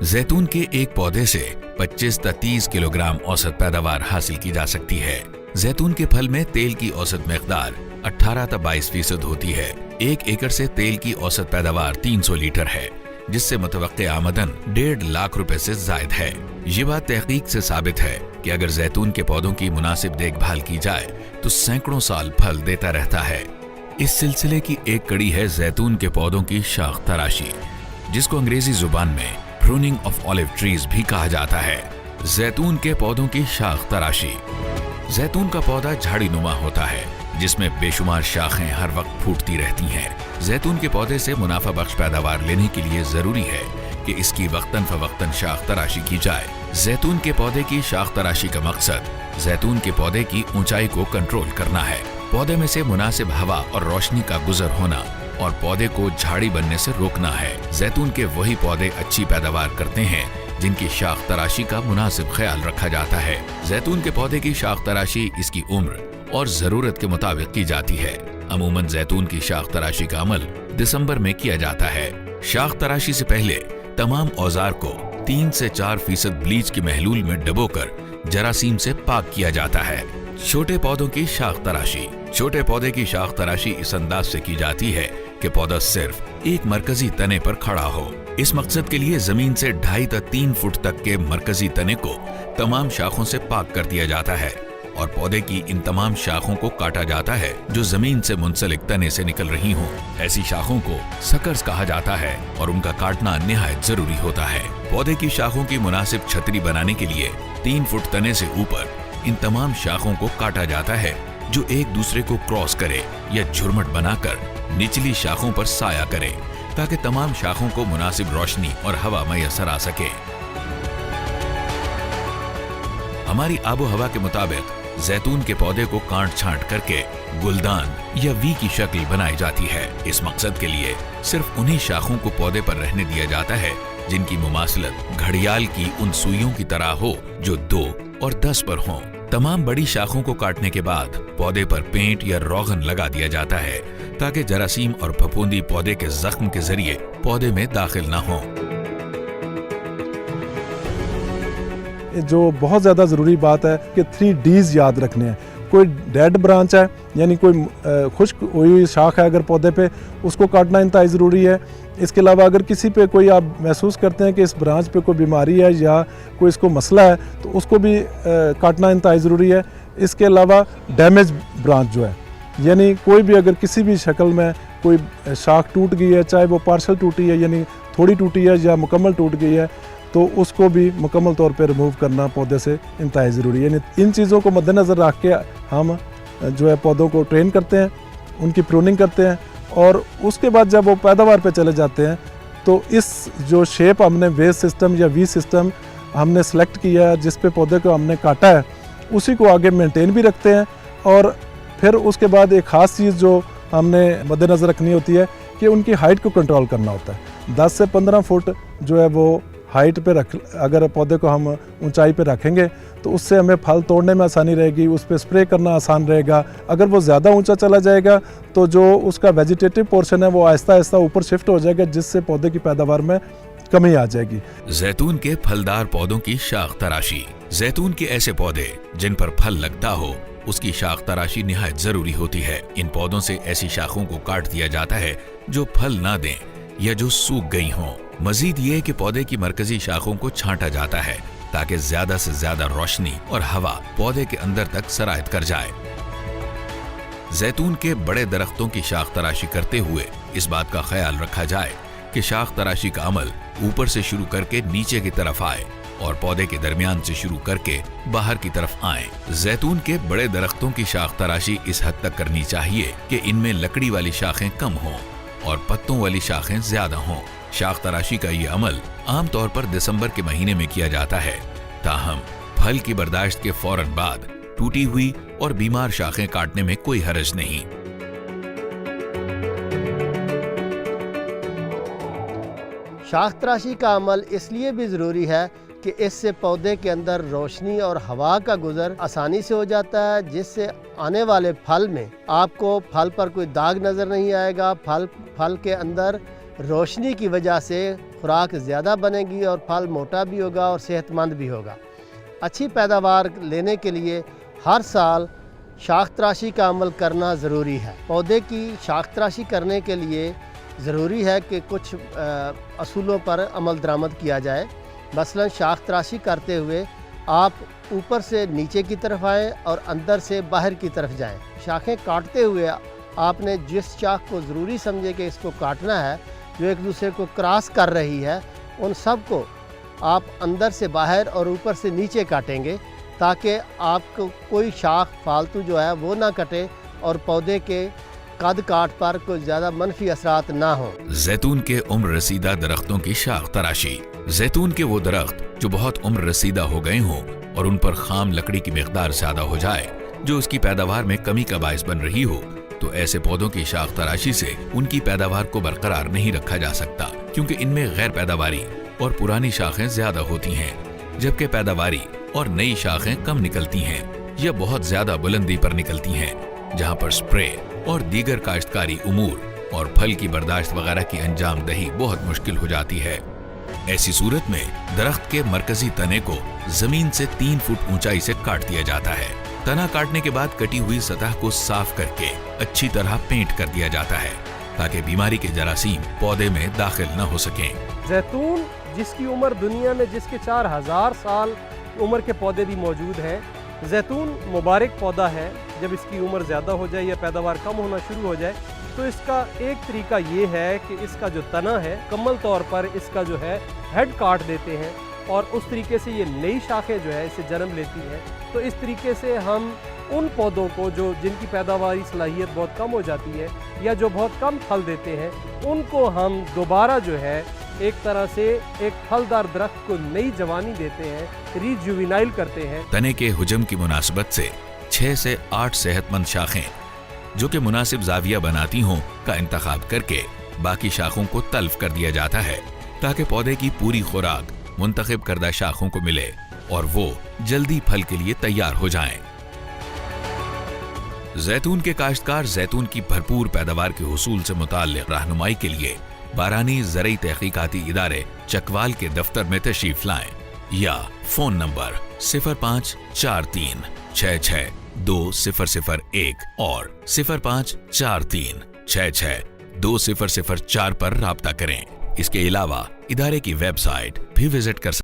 जैतून के एक पौधे से 25 से 30 किलोग्राम औसत पैदावार हासिल की जा सकती है। जैतून के फल में तेल की औसत मिकदार 18 से 22% होती है। 1 एकड़ से तेल की औसत पैदावार 300 लीटर है, जिससे मुतवक्के आमदन 1.5 लाख रुपए से जायद है। ये बात तहकीक से साबित है कि अगर जैतून के पौधों की मुनासिब देखभाल की जाए तो सैकड़ों साल फल देता रहता है। इस सिलसिले की एक कड़ी है जैतून के पौधों की शाख तराशी, जिसको अंग्रेजी जुबान में प्रूनिंग ऑफ ऑलिव ट्रीज भी कहा जाता है। जैतून के पौधों की शाख तराशी। जैतून का पौधा झाड़ी नुमा होता है, जिसमें बेशुमार शाखें हर वक्त फूटती रहती हैं। जैतून के पौधे से मुनाफा बख्श पैदावार लेने के लिए जरूरी है कि इसकी वक्तन फवक्तन शाख तराशी की जाए। जैतून के पौधे की शाख तराशी का मकसद जैतून के पौधे की ऊंचाई को कंट्रोल करना है। पौधे में से मुनासिब हवा और रोशनी का गुजर होना और पौधे को झाड़ी बनने से रोकना है। जैतून के वही पौधे अच्छी पैदावार करते हैं जिनकी शाख तराशी का मुनासिब ख्याल रखा जाता है। जैतून के पौधे की शाख तराशी इसकी उम्र और जरूरत के मुताबिक की जाती है। अमूमन जैतून की शाख तराशी का अमल दिसंबर में किया जाता है। शाख तराशी से पहले तमाम औजार को 3 से 4% ब्लीच के महलूल में डुबोकर जरासीम से पाक किया जाता है। छोटे पौधों की शाख तराशी। छोटे पौधे की शाख तराशी इस अंदाज से की जाती है कि पौधा सिर्फ एक मरकजी तने पर खड़ा हो। इस मकसद के लिए जमीन से 2.5 से 3 फुट तक के मरकजी तने को तमाम शाखों से पाक कर दिया जाता है और पौधे की इन तमाम शाखों को काटा जाता है जो जमीन से मुंसलिक तने से निकल रही हों। ऐसी शाखों को सकर्स कहा जाता है और उनका काटना निहायत जरूरी होता है। पौधे की शाखों की मुनासिब छतरी बनाने के लिए 3 फुट तने से ऊपर इन तमाम शाखों को काटा जाता है जो एक दूसरे को क्रॉस करे या झुरमट बनाकर निचली शाखों पर साया करे, ताकि तमाम शाखों को मुनासिब रोशनी और हवा मैसर आ सके। हमारी आबो हवा के मुताबिक जैतून के पौधे को काट छांट करके गुलदान या वी की शक्ल बनाई जाती है। इस मकसद के लिए सिर्फ उन्हीं शाखों को पौधे पर रहने दिया जाता है जिनकी मुमासलत घड़ियाल की उन सुइयों की तरह हो जो 2 और 10 पर हों। तमाम बड़ी शाखों को काटने के बाद पौधे पर पेंट या रोगन लगा दिया जाता है ताकि जरासीम और फफूंदी पौधे के जख्म के जरिए पौधे में दाखिल न हो। जो बहुत ज़्यादा ज़रूरी बात है कि 3 Ds याद रखने हैं। कोई डेड ब्रांच है यानी कोई खुश्क हुई शाख है अगर पौधे पे, उसको काटना इंतहाई ज़रूरी है। इसके अलावा अगर किसी पे कोई आप महसूस करते हैं कि इस ब्रांच पे कोई बीमारी है या कोई इसको मसला है तो उसको भी काटना इंतहाई ज़रूरी है। इसके अलावा डैमेज ब्रांच जो है, यानी कोई भी अगर किसी भी शक्ल में कोई शाख टूट गई है, चाहे वो पार्शल टूटी है यानी थोड़ी टूटी है या मुकम्मल टूट गई है, तो उसको भी मुकम्मल तौर पे रिमूव करना पौधे से इंतहाई ज़रूरी है। यानी इन चीज़ों को मद्देनज़र रख के हम जो है पौधों को ट्रेन करते हैं, उनकी प्रूनिंग करते हैं और उसके बाद जब वो पैदावार पे चले जाते हैं तो इस जो शेप हमने वेव सिस्टम या वी सिस्टम हमने सेलेक्ट किया है जिस पे पौधे को हमने काटा है, उसी को आगे मेंटेन भी रखते हैं। और फिर उसके बाद एक ख़ास चीज़ जो हमने मद्देनज़र रखनी होती है कि उनकी हाइट को कंट्रोल करना होता है। 10 से 15 फुट जो है वो हाइट पे रख, अगर पौधे को हम ऊंचाई पे रखेंगे तो उससे हमें फल तोड़ने में आसानी रहेगी, उस पर स्प्रे करना आसान रहेगा। अगर वो ज़्यादा ऊंचा चला जाएगा तो जो उसका वेजिटेटिव पोर्शन है वो आहिस्ता आहिस्ता ऊपर शिफ्ट हो जाएगा, जिससे पौधे की पैदावार में कमी आ जाएगी। जैतून के फलदार पौधों की शाख तराशी। जैतून के ऐसे पौधे जिन पर फल लगता हो उसकी शाख तराशी निहायत जरूरी होती है। इन पौधों से ऐसी शाखों को काट दिया जाता है जो फल ना दें या जो सूख गई हों। मजीद ये कि पौधे की मरकजी शाखों को छांटा जाता है ताकि ज्यादा से ज्यादा रोशनी और हवा पौधे के अंदर तक सरायत कर जाए। जैतून के बड़े दरख्तों की शाख तराशी करते हुए इस बात का ख्याल रखा जाए कि शाख तराशी का अमल ऊपर से शुरू करके नीचे की तरफ आए और पौधे के दरमियान से शुरू करके बाहर की तरफ आए। जैतून के बड़े दरख्तों की शाख तराशी इस हद तक करनी चाहिए कि इनमें लकड़ी वाली शाखें कम हों और पत्तों वाली शाखें ज्यादा हों। शाख तराशी का ये अमल आमतौर पर दिसंबर के महीने में किया जाता है, ताहम फल की बर्दाश्त के फौरन बाद टूटी हुई और बीमार शाखें काटने में कोई हर्ज नहीं। शाख तराशी का अमल इसलिए भी ज़रूरी है कि इससे पौधे के अंदर रोशनी और हवा का गुजर आसानी से हो जाता है, जिससे आने वाले फल में आपको फल पर कोई दाग नज़र नहीं आएगा। फल के अंदर روشنی کی وجہ سے خوراک زیادہ بنے گی اور پھل موٹا بھی ہوگا اور صحت مند بھی ہوگا۔ اچھی پیداوار لینے کے لیے ہر سال شاخ تراشی کا عمل کرنا ضروری ہے۔ پودے کی شاخ تراشی کرنے کے لیے ضروری ہے کہ کچھ اصولوں پر عمل درآمد کیا جائے۔ مثلا شاخ تراشی کرتے ہوئے آپ اوپر سے نیچے کی طرف آئیں اور اندر سے باہر کی طرف جائیں۔ شاخیں کاٹتے ہوئے آپ نے جس شاخ کو ضروری سمجھے کہ اس کو کاٹنا ہے، جو ایک دوسرے کو کراس کر رہی ہے، ان سب کو آپ اندر سے باہر اور اوپر سے نیچے کاٹیں گے تاکہ آپ کو کوئی شاخ فالتو جو ہے وہ نہ کٹے اور پودے کے قد کاٹ پر کوئی زیادہ منفی اثرات نہ ہوں۔ زیتون کے عمر رسیدہ درختوں کی شاخ تراشی۔ زیتون کے وہ درخت جو بہت عمر رسیدہ ہو گئے ہوں اور ان پر خام لکڑی کی مقدار زیادہ ہو جائے جو اس کی پیداوار میں کمی کا باعث بن رہی ہو، تو ایسے پودوں کی شاخ تراشی سے ان کی پیداوار کو برقرار نہیں رکھا جا سکتا، کیونکہ ان میں غیر پیداواری اور پرانی شاخیں زیادہ ہوتی ہیں، جبکہ پیداواری اور نئی شاخیں کم نکلتی ہیں یا بہت زیادہ بلندی پر نکلتی ہیں، جہاں پر سپرے اور دیگر کاشتکاری امور اور پھل کی برداشت وغیرہ کی انجام دہی بہت مشکل ہو جاتی ہے۔ ایسی صورت میں درخت کے مرکزی تنے کو زمین سے 3 فٹ اونچائی سے کاٹ دیا جاتا ہے۔ تنا کاٹنے کے بعد کٹی ہوئی سطح کو صاف کر کے اچھی طرح پینٹ کر دیا جاتا ہے تاکہ بیماری کے جراثیم پودے میں داخل نہ ہو سکیں۔ زیتون جس کی عمر دنیا میں جس کے 4000 سال عمر کے پودے بھی موجود ہیں، زیتون مبارک پودا ہے۔ جب اس کی عمر زیادہ ہو جائے یا پیداوار کم ہونا شروع ہو جائے تو اس کا ایک طریقہ یہ ہے کہ اس کا جو تنا ہے مکمل طور پر اس کا جو ہے ہیڈ کاٹ دیتے ہیں اور اس طریقے سے یہ نئی شاخیں جو ہے اسے جنم لیتی ہیں۔ تو اس طریقے سے ہم ان پودوں کو جن کی پیداواری صلاحیت بہت کم ہو جاتی ہے یا جو بہت کم پھل دیتے ہیں، ان کو ہم دوبارہ جو ہے ایک طرح سے ایک پھلدار درخت کو نئی جوانی دیتے ہیں، ریجوینائل کرتے ہیں۔ تنے کے حجم کی مناسبت سے 6 سے 8 صحت مند شاخیں جو کہ مناسب زاویہ بناتی ہوں کا انتخاب کر کے باقی شاخوں کو تلف کر دیا جاتا ہے تاکہ پودے کی پوری خوراک منتخب کردہ شاخوں کو ملے اور وہ جلدی پھل کے لیے تیار ہو جائیں۔ زیتون کے کاشتکار زیتون کی بھرپور پیداوار کے حصول سے متعلق رہنمائی کے لیے بارانی زرعی تحقیقاتی ادارے چکوال کے دفتر میں تشریف لائیں یا فون نمبر 0543662001 اور 0543662004 پر رابطہ کریں۔ اس کے علاوہ ادارے کی ویب سائٹ بھی وزٹ کر سکتے ہیں۔